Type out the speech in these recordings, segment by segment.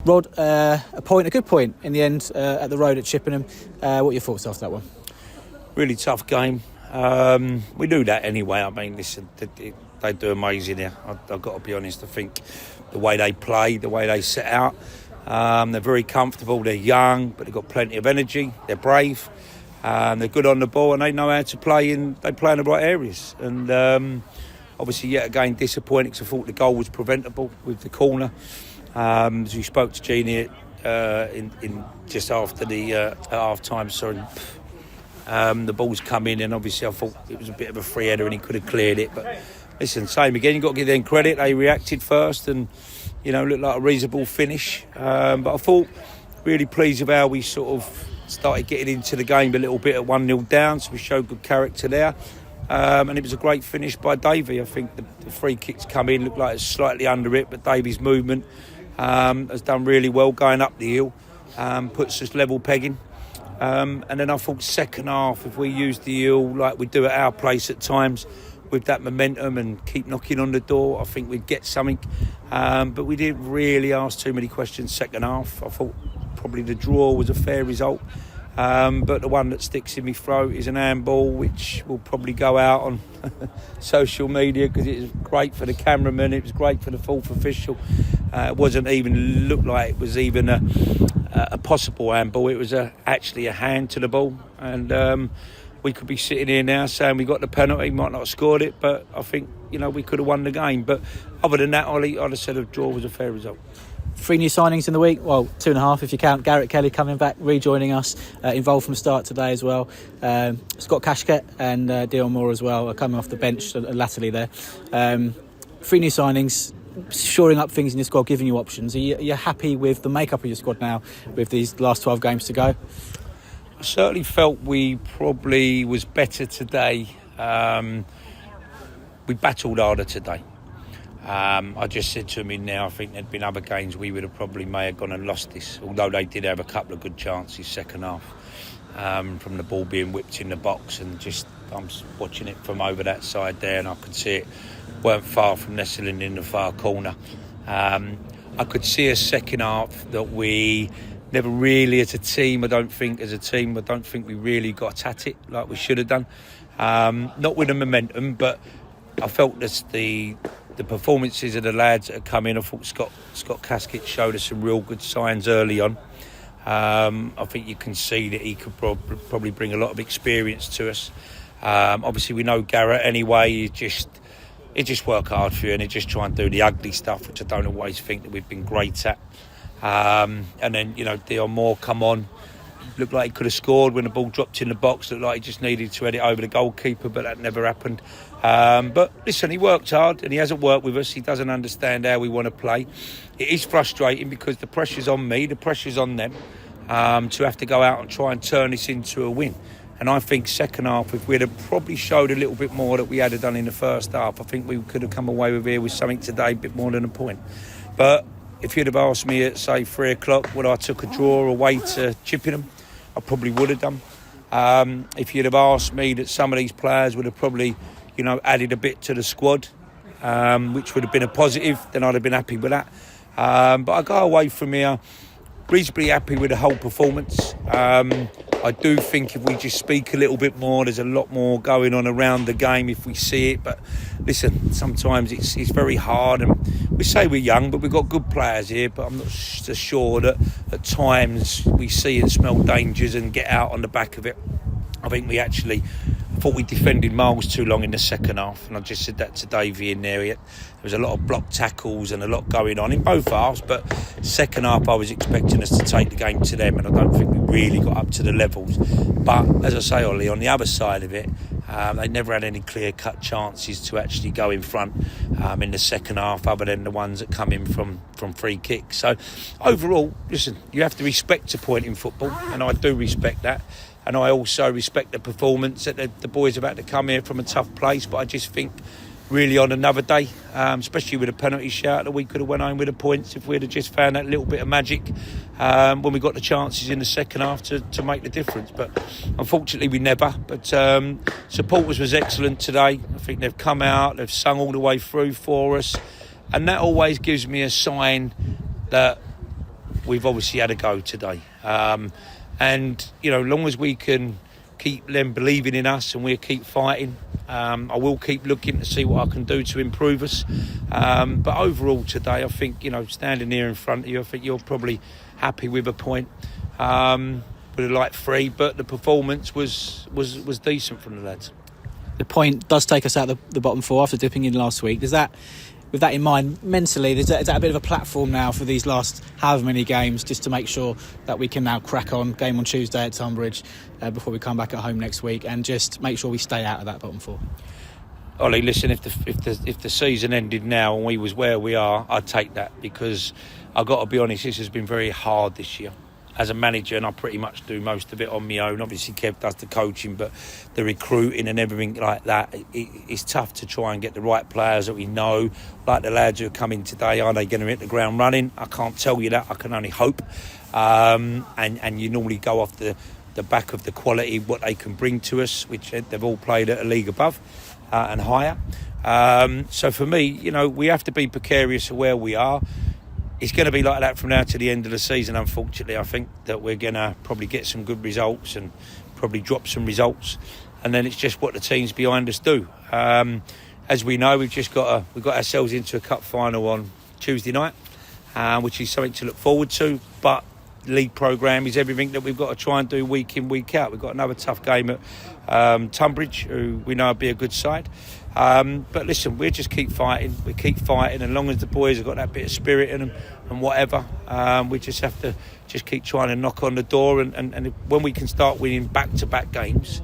Rod, a good point in the end at the road at Chippenham. What are your thoughts after that one? Really tough game. We knew that anyway. I mean, listen, they do amazing here. I've got to be honest. I think the way they play, the way they set out, they're very comfortable. They're young, but they've got plenty of energy. They're brave. They're good on the ball, and they know how to play. They play in the right areas. And obviously, yet again, disappointing because I thought the goal was preventable with the corner. As we spoke to Jeannie in just after the half time, the ball's come in, and obviously I thought it was a bit of a free header and he could have cleared it. But listen, same again, you've got to give them credit. They reacted first and, looked like a reasonable finish. But I thought really pleased with how we sort of started getting into the game a little bit at 1-0 down, so we showed good character there. And it was a great finish by Davey. I think the free kicks come in, looked like it's slightly under it, but Davey's movement has done really well going up the hill, puts us level pegging. And then I thought second half, if we use the hill like we do at our place at times, with that momentum and keep knocking on the door, I think we'd get something. But we didn't really ask too many questions second half. I thought probably the draw was a fair result. But the one that sticks in my throat is an handball, which will probably go out on social media because it was great for the cameraman, it was great for the fourth official. It wasn't even looked like it was even a possible handball. It was actually a hand to the ball, and we could be sitting here now saying we got the penalty, might not have scored it, but I think we could have won the game. But other than that, Ollie, I'd have said a draw was a fair result. 3 new signings in the week, well, 2.5 if you count. Garrett Kelly coming back, rejoining us, involved from start today as well. Scott Cashket and Dion Moore as well are coming off the bench latterly there. 3 new signings, shoring up things in your squad, giving you options. Are you happy with the makeup of your squad now with these last 12 games to go? I certainly felt we probably was better today. We battled harder today. I just said to him now, I think there'd been other games we would have may have gone and lost this, although they did have a couple of good chances second half, from the ball being whipped in the box, and I'm watching it from over that side there and I could see it weren't far from nestling in the far corner. I could see a second half that we never really as a team, I don't think we really got at it like we should have done. Not with the momentum, but I felt that the performances of the lads that have come in, I thought Scott Casket showed us some real good signs early on. I think you can see that he could probably bring a lot of experience to us. Obviously, we know Garrett anyway. He just work hard for you, and he just try and do the ugly stuff, which I don't always think that we've been great at. And then Dion Moore come on. Looked like he could have scored when the ball dropped in the box. Looked like he just needed to head it over the goalkeeper, but that never happened. But listen, he worked hard and he hasn't worked with us. He doesn't understand how we want to play. It is frustrating because the pressure's on me, the pressure's on them, to have to go out and try and turn this into a win. And I think second half, if we'd have probably showed a little bit more that we had done in the first half, I think we could have come away with here with something today, a bit more than a point. But if you'd have asked me at, say, 3 o'clock, would I took a draw away to Chippenham, I probably would have done. If you'd have asked me that some of these players would have probably, added a bit to the squad, which would have been a positive, then I'd have been happy with that. But I go away from here reasonably happy with the whole performance. I do think if we just speak a little bit more, there's a lot more going on around the game if we see it. But listen, sometimes it's very hard, and we say we're young, but we've got good players here. But I'm not so sure that at times we see and smell dangers and get out on the back of it. I think I thought we defended Miles too long in the second half, and I just said that to Davey in there. There was a lot of block tackles and a lot going on in both halves, but second half I was expecting us to take the game to them, and I don't think we really got up to the levels. But as I say, Ollie, on the other side of it, they never had any clear-cut chances to actually go in front in the second half, other than the ones that come in from free kicks. So overall, listen, you have to respect a point in football, and I do respect that. And I also respect the performance that the boys have had to come here from a tough place. But I just think really on another day, especially with a penalty shout, that we could have went home with the points if we'd have just found that little bit of magic when we got the chances in the second half to make the difference. But unfortunately we never. But supporters was excellent today. I think they've come out, they've sung all the way through for us. And that always gives me a sign that we've obviously had a go today. And, you know, long as we can keep them believing in us and we'll keep fighting, I will keep looking to see what I can do to improve us. But overall today, I think, you know, standing here in front of you, I think you're probably happy with a point. Would have liked 3, but the performance was decent from the lads. The point does take us out the bottom 4 after dipping in last week. Does that, with that in mind, mentally, is that a bit of a platform now for these last however many games, just to make sure that we can now crack on, game on Tuesday at Tunbridge, before we come back at home next week, and just make sure we stay out of that bottom 4? Ollie, listen, if the season ended now and we was where we are, I'd take that, because I've got to be honest, this has been very hard this year. As a manager, and I pretty much do most of it on my own. Obviously, Kev does the coaching, but the recruiting and everything like that, it's tough to try and get the right players that we know. Like the lads who are coming today, are they going to hit the ground running? I can't tell you that. I can only hope. And you normally go off the back of the quality, what they can bring to us, which they've all played at a league above and higher. So for me, you know, we have to be precarious of where we are. It's going to be like that from now to the end of the season, unfortunately. I think that we're going to probably get some good results and probably drop some results. And then it's just what the teams behind us do. As we know, we got ourselves into a cup final on Tuesday night, which is something to look forward to. But league programme is everything that we've got to try and do week in, week out. We've got another tough game at Tunbridge, who we know will be a good side. But listen, we'll just keep fighting. We keep fighting, and as long as the boys have got that bit of spirit in them and whatever, we just have to just keep trying to knock on the door. And when we can start winning back-to-back games,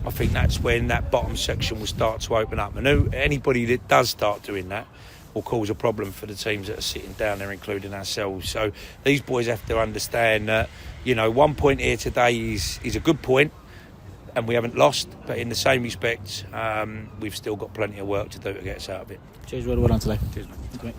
I think that's when that bottom section will start to open up. And anybody that does start doing that will cause a problem for the teams that are sitting down there, including ourselves. So these boys have to understand that, you know, 1 point here today is a good point, and we haven't lost, but in the same respect, we've still got plenty of work to do to get us out of it. Cheers, well done today. Cheers, mate. Thank you, mate.